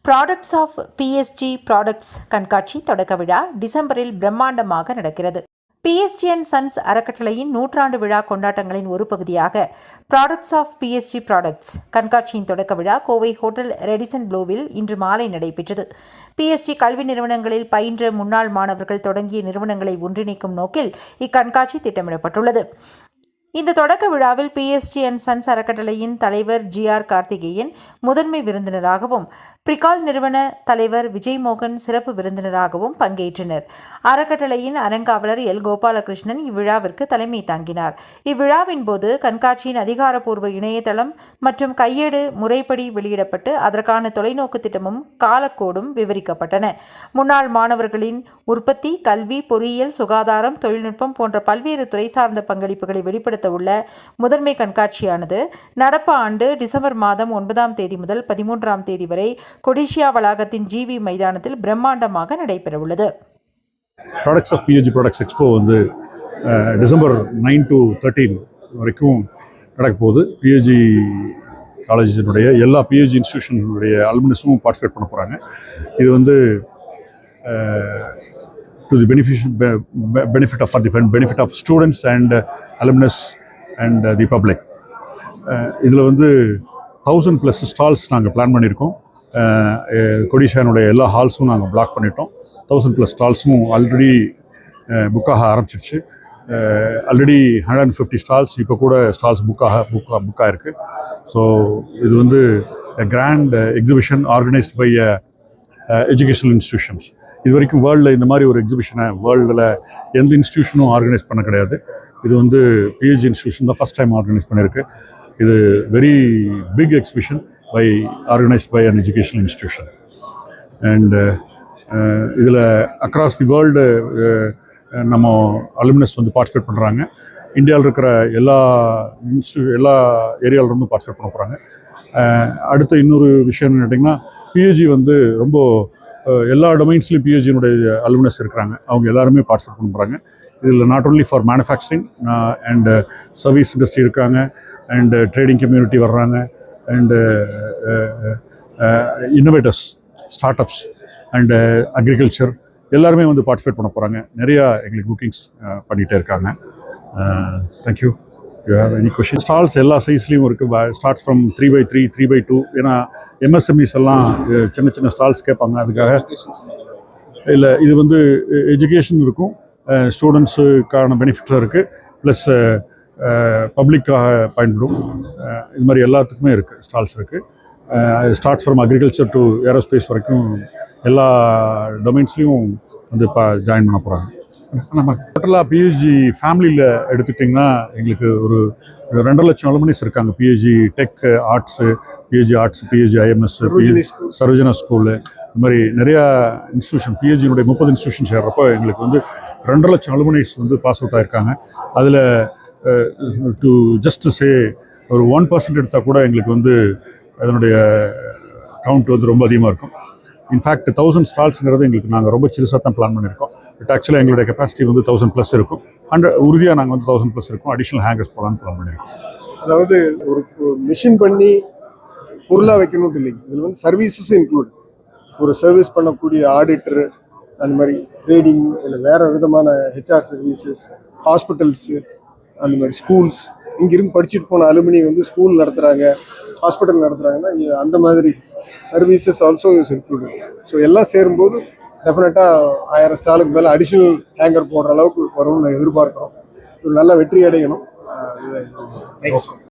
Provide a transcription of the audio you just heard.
Products of PSG products கண்காட்சி தொடக்க விழா டிசம்பரில் பிரம்மாண்டமாக நடக்கிறது. PSG அண்ட் சன்ஸ் அறக்கட்டளையின் நூற்றாண்டு விழா கொண்டாட்டங்களின் ஒரு பகுதியாக ப்ராடக்ட்ஸ் ஆஃப் PSG ப்ராடக்ட்ஸ் கண்காட்சியின் தொடக்க விழா கோவை ஹோட்டல் ரெடிசன் ப்ளூவில் இன்று மாலை நடைபெற்றது. PSG கல்வி நிறுவனங்களில் பயின்ற முன்னாள் மாணவர்கள் தொடங்கிய நிறுவனங்களை ஒன்றிணைக்கும் நோக்கில் இக்கண்காட்சி திட்டமிடப்பட்டுள்ளது. இந்த தொடக்க விழாவில் PSG அண்ட் சன்ஸ் அறக்கட்டளையின் தலைவர் GR கார்த்திகேயன் முதன்மை விருந்தினராகவும், பிரிகால் நிறுவன தலைவர் விஜய் மோகன் சிறப்பு விருந்தினராகவும் பங்கேற்றனர். அறக்கட்டளையின் அறங்காவலர் L. கோபாலகிருஷ்ணன் இவ்விழாவிற்கு தலைமை தாங்கினார். இவ்விழாவின் போது கண்காட்சியின் அதிகாரப்பூர்வ இணையதளம் மற்றும் கையேடு முறைப்படி வெளியிடப்பட்டு அதற்கான தொலைநோக்கு திட்டமும் காலக்கோடும் விவரிக்கப்பட்டன. முன்னாள் மாணவர்களின் உற்பத்தி, கல்வி, பொறியியல், சுகாதாரம், தொழில்நுட்பம் போன்ற பல்வேறு துறை சார்ந்த பங்களிப்புகளை வெளிப்படுத்த உள்ள முதன்மை கண்காட்சியானது நடப்பு ஆண்டு டிசம்பர் மாதம் 9ஆம் தேதி முதல் 13ஆம் தேதி வரை கொடிஷியா வளாகத்தின் GV மைதானத்தில் பிரம்மாண்டமாக நடைபெறவுள்ளது. Products of PSG products expo வந்து டிசம்பர் 9 to 13 வரைக்கும் நடக்க போகுது. PSG காலேஜினுடைய எல்லா PSG இன்ஸ்டியூஷனுடைய அலுமினஸும் பார்ட்டிசிபேட் பண்ண போகிறாங்க. இது வந்து to the benefit of students and alumnus and the public. இதில் வந்து 1000+ ஸ்டால்ஸ் நாங்கள் பிளான் பண்ணியிருக்கோம். கொடிஷானுடைய எல்லா ஹால்ஸும் நாங்கள் பிளாக் பண்ணிட்டோம். 1000+ ஸ்டால்ஸும் ஆல்ரெடி புக்காக ஆரம்பிச்சிருச்சு. ஆல்ரெடி 150 ஸ்டால்ஸ் இப்போ கூட ஸ்டால்ஸ் புக்காக இருக்குது. ஸோ இது வந்து grand exhibition organised by educational institutions. இது வரைக்கும் வேர்ல்டில் இந்த மாதிரி ஒரு எக்ஸிபிஷனை வேர்ல்டில் எந்த இன்ஸ்டியூஷனும் ஆர்கனைஸ் பண்ண கிடையாது. இது வந்து PSG இன்ஸ்டியூஷன் தான் ஃபஸ்ட் டைம் ஆர்கனைஸ் பண்ணியிருக்கு. இது very big exhibition organised by an educational institution. And இதில் அக்ராஸ் தி வேர்ல்டு நம்ம அலுமினஸ் வந்து பார்ட்டிசிபேட் பண்ணுறாங்க. இந்தியாவில் இருக்கிற எல்லா ஏரியாவிலிருந்தும் பார்ட்டிசிபேட் பண்ண போகிறாங்க. அடுத்த இன்னொரு விஷயம் என்ன கேட்டிங்கன்னா, PSG வந்து ரொம்ப எல்லா டொமைன்ஸ்லையும் PSG-னுடைய அலுமினஸ் இருக்கிறாங்க. அவங்க எல்லாருமே பார்ட்டிசிபேட் பண்ண போகிறாங்க. இதில் not only for manufacturing and service industry இருக்காங்க, அண்ட் ட்ரேடிங் கம்யூனிட்டி வர்றாங்க, and innovators, start ups and agriculture எல்லாருமே வந்து பார்ட்டிசிபேட் பண்ண போகிறாங்க. நிறையா எங்களுக்கு புக்கிங்ஸ் பண்ணிகிட்டே இருக்காங்க. Thank you. You have any question? Stalls எல்லா சைஸ்லேயும் இருக்குது. Starts from 3x3, 3x2. ஏன்னா MSMEs எல்லாம் சின்ன சின்ன ஸ்டால்ஸ் கேட்பாங்க. அதுக்காக இல்லை, இது வந்து எஜுகேஷன் இருக்கும், ஸ்டூடெண்ட்ஸுக்கான பெனிஃபிட்ஸும் இருக்குது, ப்ளஸ் பப்ளிக்காக பயன்படும். இது மாதிரி எல்லாத்துக்குமே இருக்குது, ஸ்டால்ஸ் இருக்குது. Starts from agriculture to aerospace வரைக்கும் எல்லா டொமைன்ஸ்லேயும் வந்து இப்போ ஜாயின் பண்ண போகிறாங்க. நம்ம டோட்டலாக PSG ஃபேமிலியில் எடுத்துக்கிட்டிங்கன்னா எங்களுக்கு ஒரு 2 லட்சம் அலுமினிஸ் இருக்காங்க. PSG tech, arts, PSG arts, PSG IMS, Sarojana school, இந்த மாதிரி நிறையா இன்ஸ்டியூஷன் PSG-னுடைய 30 இன்ஸ்டியூஷன் சேர்றப்போ எங்களுக்கு வந்து 2 லட்சம் அலுமினிஸ் வந்து பாஸ் அவுட் ஆகிருக்காங்க. அதில் டு ஜஸ்ட் சே ஒரு 1% எடுத்தால் கூட எங்களுக்கு வந்து அதனுடைய கவுண்ட் வந்து ரொம்ப அதிகமாக இருக்கும். இன்ஃபேக்ட் 1000 ஸ்டால்ஸுங்கிறது எங்களுக்கு நாங்கள் ரொம்ப சிறுசாக தான் பிளான் பண்ணியிருக்கோம். பட் ஆக்சுவலாக எங்களுடைய கெப்பாசிட்டி வந்து 1000+ இருக்கும். உறுதியாக நாங்கள் வந்து 1000+ இருக்கும். அடிஷ்னல் ஹேங்கர்ஸ் போகலான்னு பிளான் பண்ணியிருக்கோம். அதாவது ஒரு மிஷின் பண்ணி பொருளாக வைக்கணும் இல்லைங்க, இதில் வந்து சர்வீசஸும் இன்க்ளூட். ஒரு சர்வீஸ் பண்ணக்கூடிய ஆடிட்டரு, அந்த மாதிரி ட்ரேடிங், இல்லை வேறு விதமான HR சர்வீசஸ், ஹாஸ்பிட்டல்ஸு, அந்த மாதிரி ஸ்கூல்ஸ், இங்கிருந்து படிச்சுட்டு போன அலுமினி வந்து ஸ்கூல் நடத்துகிறாங்க, ஹாஸ்பிட்டல் நடத்துகிறாங்கன்னா அந்த மாதிரி services also is included. So எல்லாம் சேரும்போது டெஃபினட்டாக 1000 ஸ்டாலுக்கு மேலே அடிஷ்னல் ஹேங்கர் போடுற அளவுக்கு வரும்னு எதிர்பார்க்குறோம். ஒரு நல்ல வெற்றி அடையணும்.